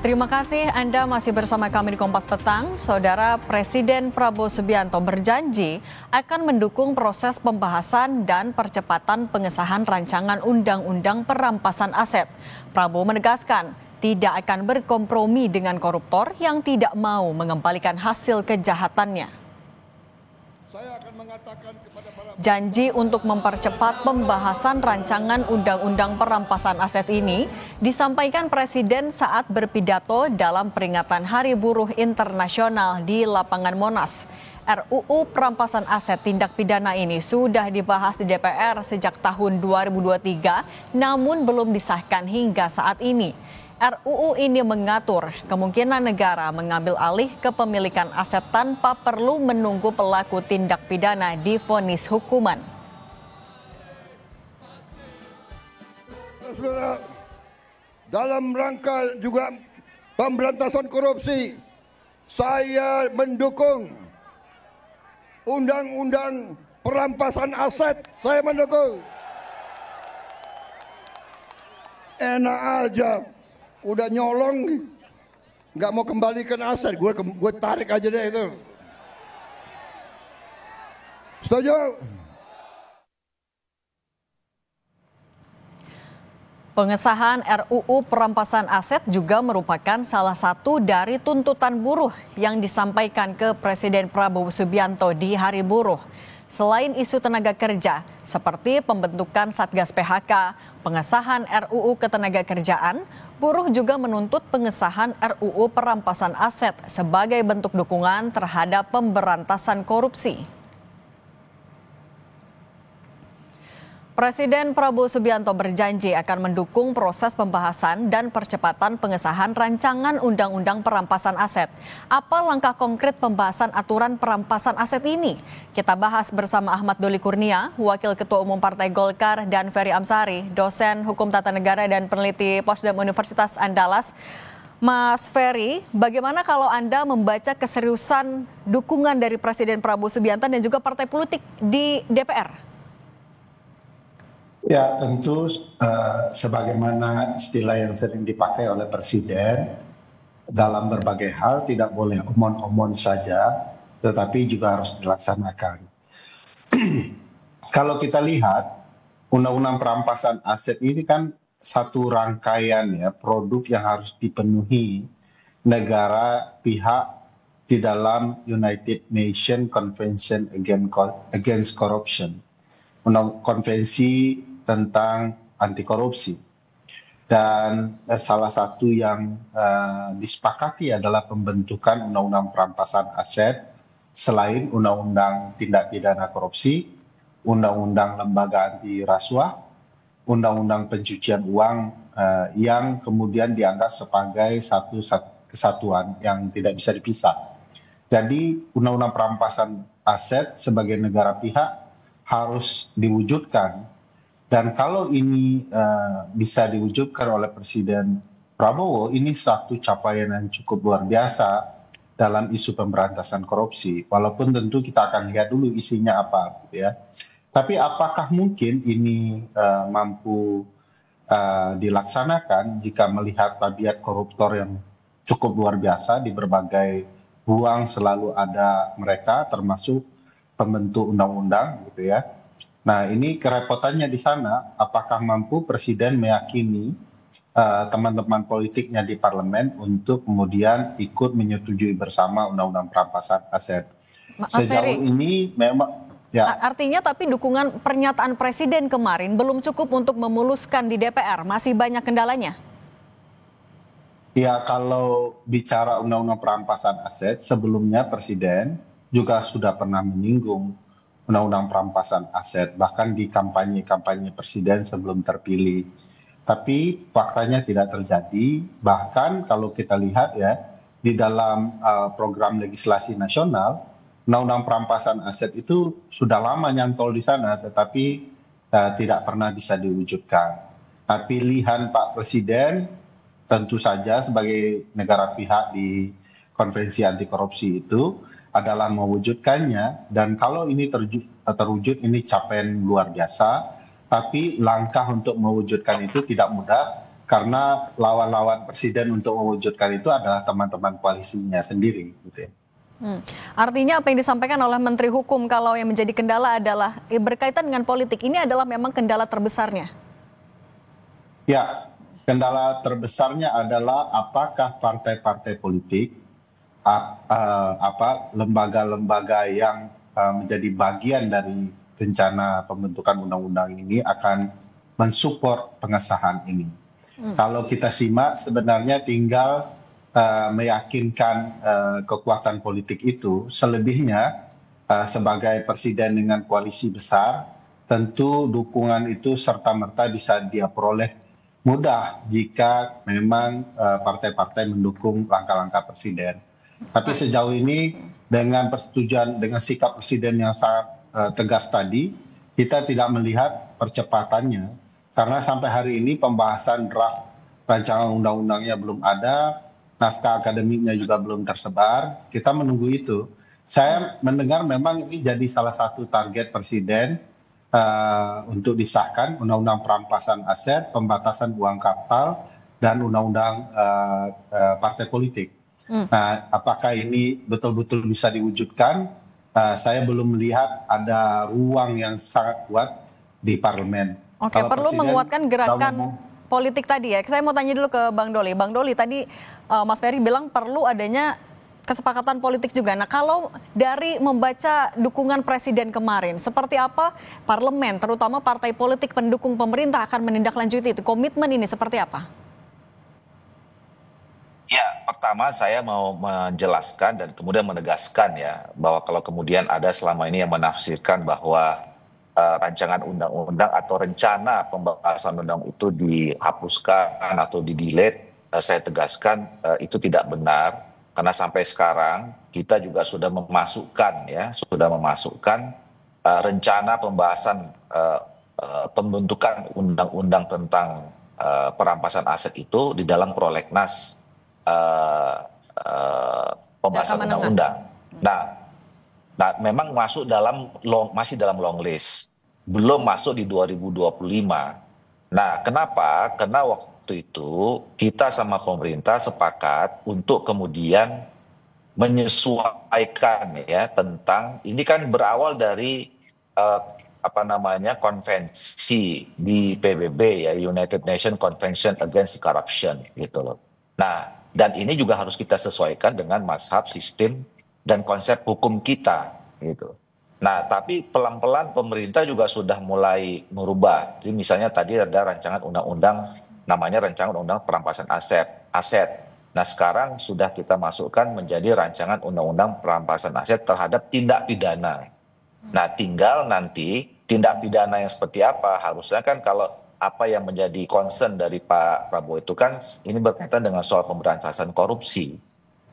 Terima kasih Anda masih bersama kami di Kompas Petang. Saudara Presiden Prabowo Subianto berjanji akan mendukung proses pembahasan dan percepatan pengesahan rancangan Undang-Undang Perampasan Aset. Prabowo menegaskan tidak akan berkompromi dengan koruptor yang tidak mau mengembalikan hasil kejahatannya. Janji untuk mempercepat pembahasan rancangan Undang-Undang Perampasan Aset ini disampaikan Presiden saat berpidato dalam peringatan Hari Buruh Internasional di lapangan Monas. RUU Perampasan Aset Tindak Pidana ini sudah dibahas di DPR sejak tahun 2023, namun belum disahkan hingga saat ini. RUU ini mengatur kemungkinan negara mengambil alih kepemilikan aset tanpa perlu menunggu pelaku tindak pidana divonis hukuman. Dalam rangka juga pemberantasan korupsi, saya mendukung Undang-Undang Perampasan Aset. Saya mendukung. Enak aja. Udah nyolong, nggak mau kembalikan aset, gue tarik aja deh itu. Setuju? Pengesahan RUU Perampasan Aset juga merupakan salah satu dari tuntutan buruh yang disampaikan ke Presiden Prabowo Subianto di Hari Buruh. Selain isu tenaga kerja, seperti pembentukan Satgas PHK, pengesahan RUU Ketenagakerjaan, buruh juga menuntut pengesahan RUU Perampasan Aset sebagai bentuk dukungan terhadap pemberantasan korupsi. Presiden Prabowo Subianto berjanji akan mendukung proses pembahasan dan percepatan pengesahan rancangan Undang-Undang Perampasan Aset. Apa langkah konkret pembahasan aturan perampasan aset ini? Kita bahas bersama Ahmad Doli Kurnia, Wakil Ketua Umum Partai Golkar, dan Ferry Amsari, dosen Hukum Tata Negara dan peneliti Posdem Universitas Andalas. Mas Ferry, bagaimana kalau Anda membaca keseriusan dukungan dari Presiden Prabowo Subianto dan juga partai politik di DPR? Ya, tentu sebagaimana istilah yang sering dipakai oleh Presiden dalam berbagai hal tidak boleh omon-omon saja, tetapi juga harus dilaksanakan. Kalau kita lihat, Undang-Undang Perampasan Aset ini kan satu rangkaian ya produk yang harus dipenuhi negara pihak di dalam United Nations Convention Against Corruption, konvensi tentang anti korupsi. Dan salah satu yang disepakati adalah pembentukan Undang-Undang Perampasan Aset selain Undang-Undang Tindak Pidana Korupsi, Undang-Undang Lembaga Anti Rasuah, Undang-Undang Pencucian Uang yang kemudian dianggap sebagai satu kesatuan yang tidak bisa dipisah. Jadi Undang-Undang Perampasan Aset sebagai negara pihak harus diwujudkan. Dan kalau ini bisa diwujudkan oleh Presiden Prabowo, ini satu capaian yang cukup luar biasa dalam isu pemberantasan korupsi. Walaupun tentu kita akan lihat dulu isinya apa, gitu ya. Tapi apakah mungkin ini mampu dilaksanakan jika melihat tabiat koruptor yang cukup luar biasa di berbagai ruang selalu ada mereka, termasuk pembentuk undang-undang, gitu ya. Nah, ini kerepotannya di sana, apakah mampu Presiden meyakini teman-teman politiknya di parlemen untuk kemudian ikut menyetujui bersama Undang-Undang Perampasan Aset. Sejauh ini memang ya. Artinya tapi dukungan pernyataan Presiden kemarin belum cukup untuk memuluskan di DPR, masih banyak kendalanya? Ya, kalau bicara Undang-Undang Perampasan Aset, sebelumnya Presiden juga sudah pernah menyinggung Undang-Undang Perampasan Aset, bahkan di kampanye-kampanye Presiden sebelum terpilih. Tapi faktanya tidak terjadi, bahkan kalau kita lihat ya, di dalam program legislasi nasional, Undang-Undang Perampasan Aset itu sudah lama nyantol di sana, tetapi tidak pernah bisa diwujudkan. Nah, pilihan Pak Presiden tentu saja sebagai negara pihak di Konvensi Anti Korupsi itu adalah mewujudkannya, dan kalau ini terwujud ini capaian luar biasa, tapi langkah untuk mewujudkan itu tidak mudah karena lawan-lawan presiden untuk mewujudkan itu adalah teman-teman koalisinya sendiri, gitu ya. Artinya apa yang disampaikan oleh Menteri Hukum kalau yang menjadi kendala adalah berkaitan dengan politik, ini adalah memang kendala terbesarnya? Ya, kendala terbesarnya adalah apakah partai-partai politik, lembaga-lembaga yang menjadi bagian dari rencana pembentukan undang-undang ini akan mensupport pengesahan ini. Kalau kita simak sebenarnya tinggal meyakinkan kekuatan politik itu. Selebihnya sebagai presiden dengan koalisi besar, tentu dukungan itu serta-merta bisa dia peroleh mudah jika memang partai-partai mendukung langkah-langkah presiden. Tapi sejauh ini dengan persetujuan, dengan sikap presiden yang sangat tegas tadi, kita tidak melihat percepatannya. Karena sampai hari ini pembahasan draft rancangan undang-undangnya belum ada, naskah akademiknya juga belum tersebar, kita menunggu itu. Saya mendengar memang ini jadi salah satu target presiden untuk disahkan undang-undang perampasan aset, pembatasan uang kartal, dan undang-undang partai politik. Nah, apakah ini betul-betul bisa diwujudkan? Saya belum melihat ada ruang yang sangat kuat di parlemen. Oke, perlu menguatkan gerakan politik tadi ya. Saya mau tanya dulu ke Bang Doli. Bang Doli, tadi Mas Ferry bilang perlu adanya kesepakatan politik juga. Nah, kalau dari membaca dukungan presiden kemarin, seperti apa parlemen, terutama partai politik pendukung pemerintah akan menindaklanjuti itu? Komitmen ini seperti apa? Ya, pertama saya mau menjelaskan dan kemudian menegaskan ya, bahwa kalau kemudian ada selama ini yang menafsirkan bahwa rancangan undang-undang atau rencana pembahasan undang itu dihapuskan atau di-delete, saya tegaskan itu tidak benar, karena sampai sekarang kita juga sudah memasukkan rencana pembahasan pembentukan undang-undang tentang perampasan aset itu di dalam prolegnas pembahasan undang-undang. Nah, memang masih dalam long list, belum masuk di 2025. Nah, kenapa? Karena waktu itu kita sama pemerintah sepakat untuk kemudian menyesuaikan ya tentang ini kan berawal dari konvensi di PBB ya, United Nations Convention Against Corruption gitu loh. Nah, dan ini juga harus kita sesuaikan dengan mazhab, sistem dan konsep hukum kita gitu. Nah, tapi pelan-pelan pemerintah juga sudah mulai merubah. Jadi misalnya tadi ada rancangan undang-undang namanya rancangan undang perampasan aset. Nah, sekarang sudah kita masukkan menjadi rancangan undang-undang perampasan aset terhadap tindak pidana. Nah, tinggal nanti tindak pidana yang seperti apa, harusnya kan kalau apa yang menjadi concern dari Pak Prabowo itu kan ini berkaitan dengan soal pemberantasan korupsi.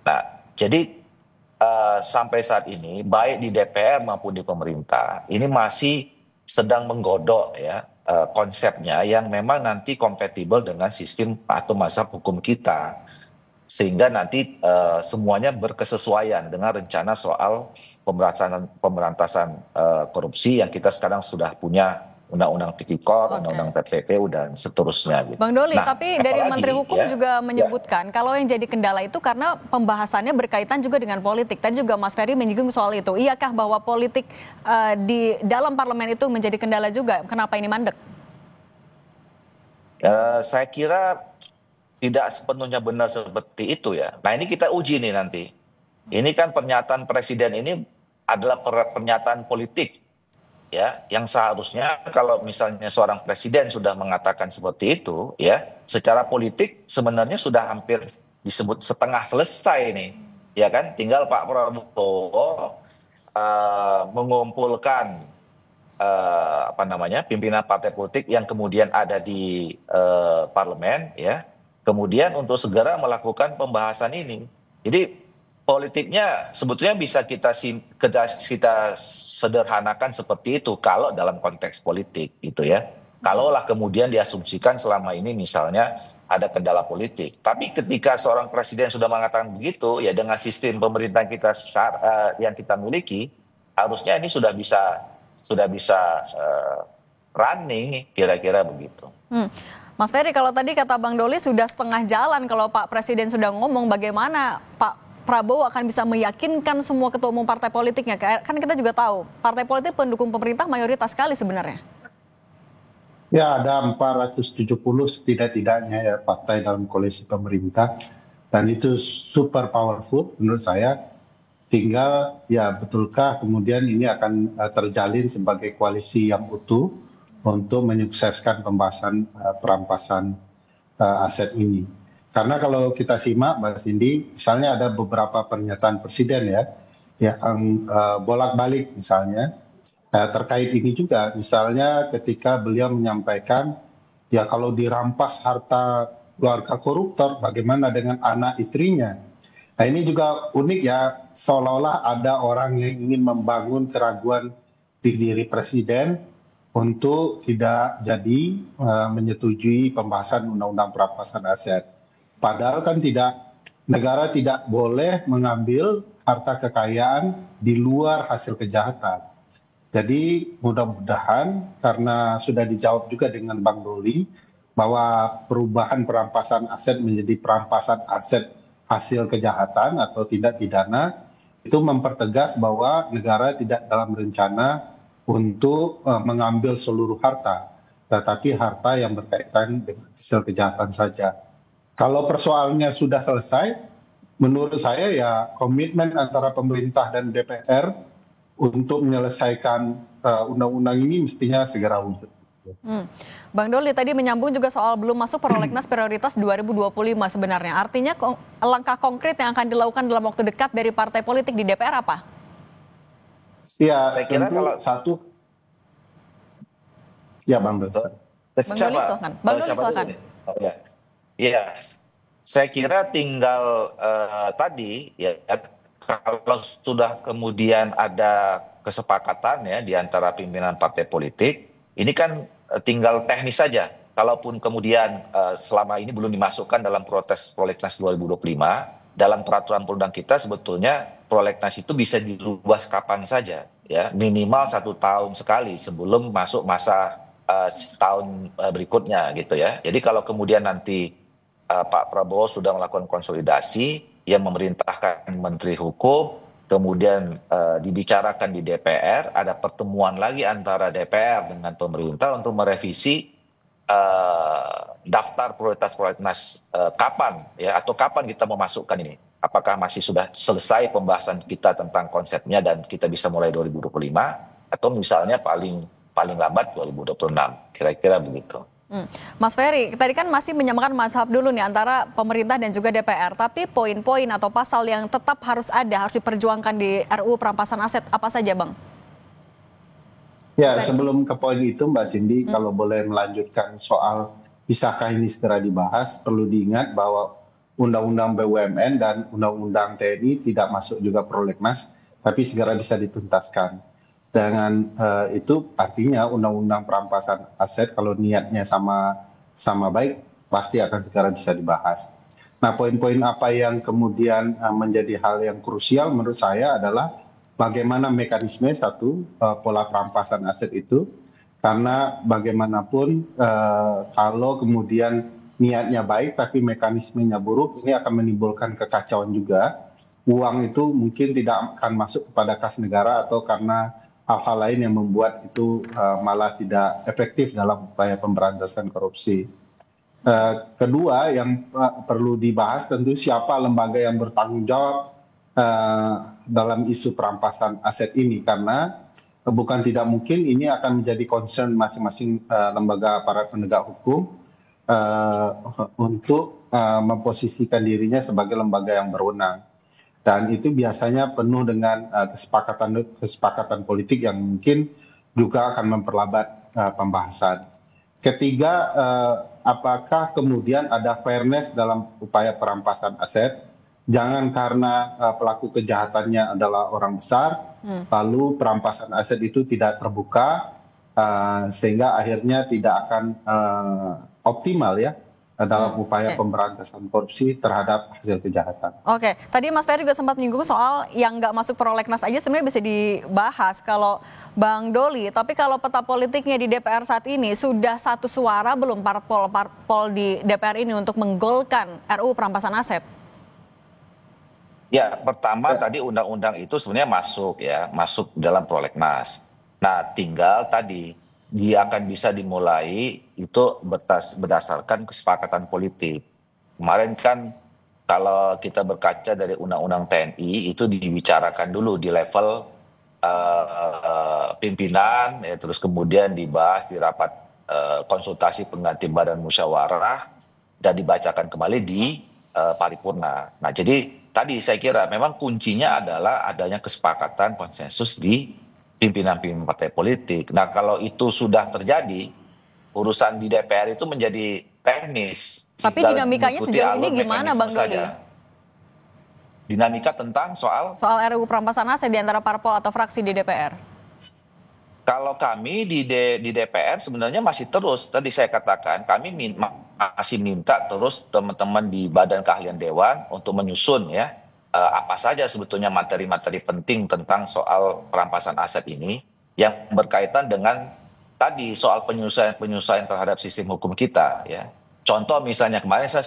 Nah, jadi sampai saat ini baik di DPR maupun di pemerintah ini masih sedang menggodok ya konsepnya yang memang nanti kompatibel dengan sistem atau mazhab hukum kita, sehingga nanti semuanya berkesesuaian dengan rencana soal pemberantasan korupsi yang kita sekarang sudah punya undang-undang tipikor, undang-undang TPPU dan seterusnya. Gitu. Bang Doli, nah, tapi dari Menteri Hukum juga menyebutkan kalau yang jadi kendala itu karena pembahasannya berkaitan juga dengan politik. Tadi juga Mas Ferry menyinggung soal itu. Iyakah bahwa politik di dalam parlemen itu menjadi kendala juga? Kenapa ini mandek? Saya kira tidak sepenuhnya benar seperti itu ya. Nah, ini kita uji nih nanti. Ini kan pernyataan presiden ini adalah pernyataan politik. Ya, yang seharusnya kalau misalnya seorang presiden sudah mengatakan seperti itu, ya, secara politik sebenarnya sudah hampir disebut setengah selesai nih, ya kan? Tinggal Pak Prabowo mengumpulkan pimpinan partai politik yang kemudian ada di parlemen, ya, kemudian untuk segera melakukan pembahasan ini. Jadi politiknya sebetulnya bisa kita sederhanakan seperti itu kalau dalam konteks politik gitu ya. Kalaulah kemudian diasumsikan selama ini misalnya ada kendala politik. Tapi ketika seorang presiden sudah mengatakan begitu, ya dengan sistem pemerintahan kita yang kita miliki, harusnya ini sudah bisa running, kira-kira begitu. Mas Ferry, kalau tadi kata Bang Doli sudah setengah jalan kalau Pak Presiden sudah ngomong, bagaimana Pak Prabowo akan bisa meyakinkan semua ketua umum partai politiknya? Kan kita juga tahu, partai politik pendukung pemerintah mayoritas sekali sebenarnya. Ya, ada 470 setidak-tidaknya ya partai dalam koalisi pemerintah. Dan itu super powerful menurut saya. Tinggal ya betulkah kemudian ini akan terjalin sebagai koalisi yang utuh untuk menyukseskan pembahasan perampasan aset ini. Karena kalau kita simak Mbak Cindy, misalnya ada beberapa pernyataan Presiden ya, yang bolak-balik misalnya, terkait ini juga, misalnya ketika beliau menyampaikan, ya kalau dirampas harta keluarga koruptor, bagaimana dengan anak istrinya? Nah ini juga unik ya, seolah-olah ada orang yang ingin membangun keraguan di diri Presiden untuk tidak jadi menyetujui pembahasan undang-undang perampasan aset. Padahal kan negara tidak boleh mengambil harta kekayaan di luar hasil kejahatan. Jadi mudah-mudahan karena sudah dijawab juga dengan Bang Doli bahwa perubahan perampasan aset menjadi perampasan aset hasil kejahatan atau tindak pidana itu mempertegas bahwa negara tidak dalam rencana untuk mengambil seluruh harta, tetapi harta yang berkaitan dengan hasil kejahatan saja. Kalau persoalannya sudah selesai, menurut saya ya komitmen antara pemerintah dan DPR untuk menyelesaikan undang-undang ini mestinya segera wujud. Bang Doli tadi menyambung juga soal belum masuk prolegnas prioritas 2025 sebenarnya. Artinya langkah konkret yang akan dilakukan dalam waktu dekat dari partai politik di DPR apa? Ya, Saya kira tentu kalau satu, ya Bang Doli. Bang Doli silakan. Bang Doli silakan. Iya, saya kira tinggal tadi ya kalau sudah kemudian ada kesepakatan ya di antara pimpinan partai politik, ini kan tinggal teknis saja. Kalaupun kemudian selama ini belum dimasukkan dalam prolegnas 2025, dalam peraturan perundang kita sebetulnya prolegnas itu bisa dirubah kapan saja, ya minimal 1 tahun sekali sebelum masuk masa tahun berikutnya gitu ya. Jadi kalau kemudian nanti Pak Prabowo sudah melakukan konsolidasi yang memerintahkan Menteri Hukum, kemudian dibicarakan di DPR, ada pertemuan lagi antara DPR dengan pemerintah untuk merevisi daftar prioritas prolegnas kapan ya atau kapan kita memasukkan ini. Apakah masih sudah selesai pembahasan kita tentang konsepnya dan kita bisa mulai 2025 atau misalnya paling lambat 2026. Kira-kira begitu. Mas Ferry, tadi kan masih menyamakan mazhab dulu nih antara pemerintah dan juga DPR, tapi poin-poin atau pasal yang tetap harus diperjuangkan di RUU perampasan aset apa saja, Bang? Ya, sebelum ke poin itu Mbak Cindy, kalau boleh melanjutkan soal bisakah ini segera dibahas, perlu diingat bahwa Undang-Undang BUMN dan Undang-Undang TNI tidak masuk juga prolegnas, tapi segera bisa dituntaskan. Dengan itu artinya undang-undang perampasan aset kalau niatnya sama baik pasti akan segera bisa dibahas. Nah poin-poin apa yang kemudian menjadi hal yang krusial menurut saya adalah bagaimana mekanisme pola perampasan aset itu, karena bagaimanapun kalau kemudian niatnya baik tapi mekanismenya buruk ini akan menimbulkan kekacauan juga. Uang itu mungkin tidak akan masuk kepada kas negara atau karena hal-hal lain yang membuat itu malah tidak efektif dalam upaya pemberantasan korupsi. Kedua yang perlu dibahas tentu siapa lembaga yang bertanggung jawab dalam isu perampasan aset ini, karena bukan tidak mungkin ini akan menjadi concern masing-masing lembaga aparat penegak hukum untuk memposisikan dirinya sebagai lembaga yang berwenang. Dan itu biasanya penuh dengan kesepakatan politik yang mungkin juga akan memperlambat pembahasan. Ketiga, apakah kemudian ada fairness dalam upaya perampasan aset? Jangan karena pelaku kejahatannya adalah orang besar, lalu perampasan aset itu tidak terbuka, sehingga akhirnya tidak akan optimal ya dalam upaya pemberantasan korupsi terhadap hasil kejahatan. Oke, tadi Mas Ferry juga sempat menyinggung soal yang nggak masuk prolegnas aja sebenarnya bisa dibahas kalau Bang Doli, tapi kalau peta politiknya di DPR saat ini sudah satu suara belum parpol di DPR ini untuk menggolkan RUU perampasan aset? Ya, pertama tadi undang-undang itu sebenarnya masuk dalam prolegnas. Nah, tinggal tadi dia akan bisa dimulai itu berdasarkan kesepakatan politik. Kemarin kan kalau kita berkaca dari undang-undang TNI itu dibicarakan dulu di level pimpinan, ya, terus kemudian dibahas di rapat konsultasi pengganti badan musyawarah dan dibacakan kembali di paripurna. Nah, jadi tadi saya kira memang kuncinya adalah adanya kesepakatan konsensus di pimpinan-pimpinan partai politik. Nah, kalau itu sudah terjadi, urusan di DPR itu menjadi teknis. Tapi dinamikanya sejauh ini gimana, Bang Doli? Dinamika tentang soal RUU perampasan aset di antara parpol atau fraksi di DPR? Kalau kami di DPR sebenarnya masih terus, tadi saya katakan, kami masih minta terus teman-teman di Badan Keahlian Dewan untuk menyusun ya, apa saja sebetulnya materi-materi penting tentang soal perampasan aset ini yang berkaitan dengan tadi soal penyusuan terhadap sistem hukum kita ya. Contoh misalnya kemarin saya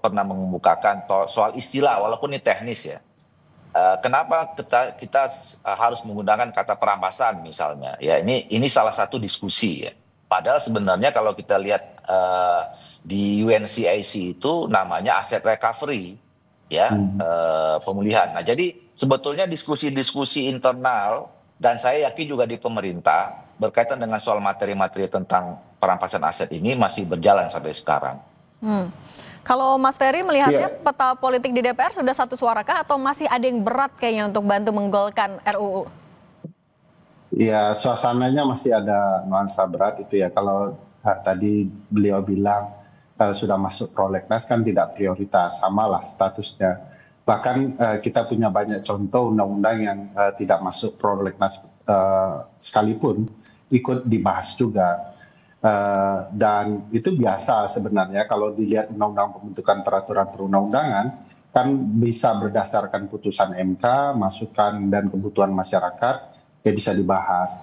pernah mengemukakan soal istilah walaupun ini teknis ya. Kenapa kita harus menggunakan kata perampasan misalnya ya, ini salah satu diskusi ya. Padahal sebenarnya kalau kita lihat di UNCIC itu namanya aset recovery ya, pemulihan. Nah, jadi sebetulnya diskusi-diskusi internal dan saya yakin juga di pemerintah berkaitan dengan soal materi-materi tentang perampasan aset ini masih berjalan sampai sekarang. Kalau Mas Ferry melihatnya peta politik di DPR sudah satu suarakah atau masih ada yang berat kayaknya untuk bantu menggolkan RUU? Ya, suasananya masih ada nuansa berat itu ya. Kalau tadi beliau bilang sudah masuk prolegnas kan tidak prioritas, samalah statusnya. Bahkan kita punya banyak contoh undang-undang yang tidak masuk prolegnas sekalipun ikut dibahas juga. Dan itu biasa sebenarnya kalau dilihat undang-undang pembentukan peraturan perundang-undangan kan bisa berdasarkan putusan MK, masukan dan kebutuhan masyarakat ya bisa dibahas.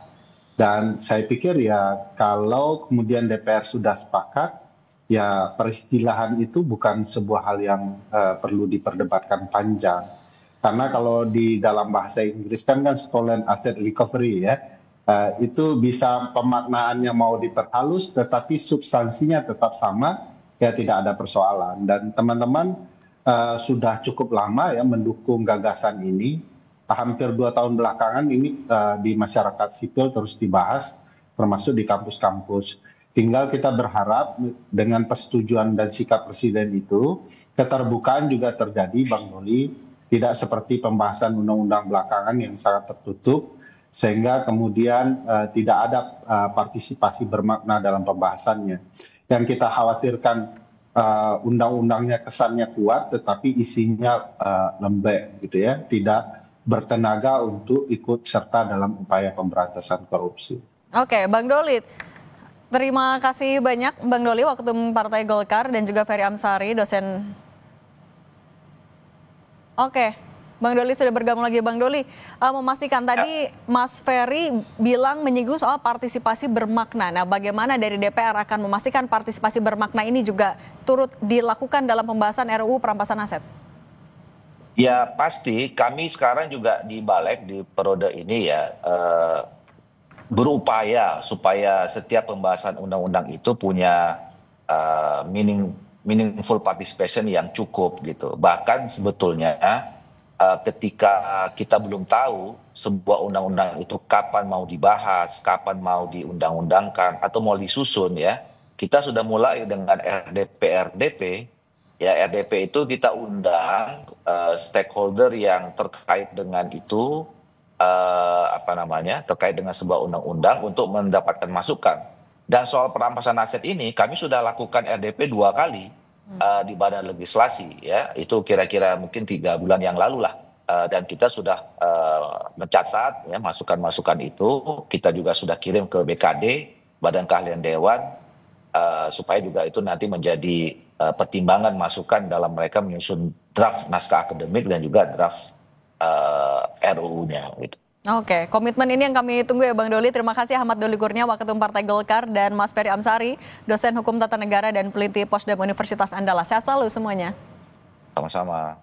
Dan saya pikir ya kalau kemudian DPR sudah sepakat ya peristilahan itu bukan sebuah hal yang perlu diperdebatkan panjang. Karena kalau di dalam bahasa Inggris kan stolen asset recovery ya. Itu bisa pemaknaannya mau diperhalus tetapi substansinya tetap sama ya tidak ada persoalan. Dan teman-teman sudah cukup lama ya mendukung gagasan ini, hampir 2 tahun belakangan ini di masyarakat sipil terus dibahas termasuk di kampus-kampus. Tinggal kita berharap dengan persetujuan dan sikap presiden itu keterbukaan juga terjadi, Bang Doli, tidak seperti pembahasan undang-undang belakangan yang sangat tertutup sehingga kemudian tidak ada partisipasi bermakna dalam pembahasannya. Yang kita khawatirkan undang-undangnya kesannya kuat tetapi isinya lembek gitu ya, tidak bertenaga untuk ikut serta dalam upaya pemberantasan korupsi. Oke, Bang Doli, terima kasih banyak Bang Doli, Waketum Partai Golkar, dan juga Ferry Amsari, dosen. Oke. Bang Doli sudah bergabung lagi. Bang Doli, memastikan tadi Mas Ferry bilang menyinggung soal partisipasi bermakna. Nah, bagaimana dari DPR akan memastikan partisipasi bermakna ini juga turut dilakukan dalam pembahasan RUU perampasan aset? Ya pasti, kami sekarang juga di Balik di periode ini ya berupaya supaya setiap pembahasan undang-undang itu punya meaningful participation yang cukup gitu. Bahkan sebetulnya ketika kita belum tahu sebuah undang-undang itu kapan mau dibahas, kapan mau diundang-undangkan atau mau disusun ya, kita sudah mulai dengan RDP. Ya, RDP itu kita undang stakeholder yang terkait dengan itu, terkait dengan sebuah undang-undang untuk mendapatkan masukan. Dan soal perampasan aset ini kami sudah lakukan RDP 2 kali. Di badan legislasi ya, itu kira-kira mungkin 3 bulan yang lalu lah, dan kita sudah mencatat ya masukan-masukan itu, kita juga sudah kirim ke BKD, Badan Keahlian Dewan, supaya juga itu nanti menjadi pertimbangan masukan dalam mereka menyusun draft naskah akademik dan juga draft RUU-nya gitu. Oke, komitmen ini yang kami tunggu ya Bang Doli. Terima kasih Ahmad Doli Kurnia, Waketum Partai Golkar, dan Mas Ferry Amsari, dosen Hukum Tata Negara dan Peneliti Posdem Universitas Andalas. Sehat selalu semuanya. Sama-sama.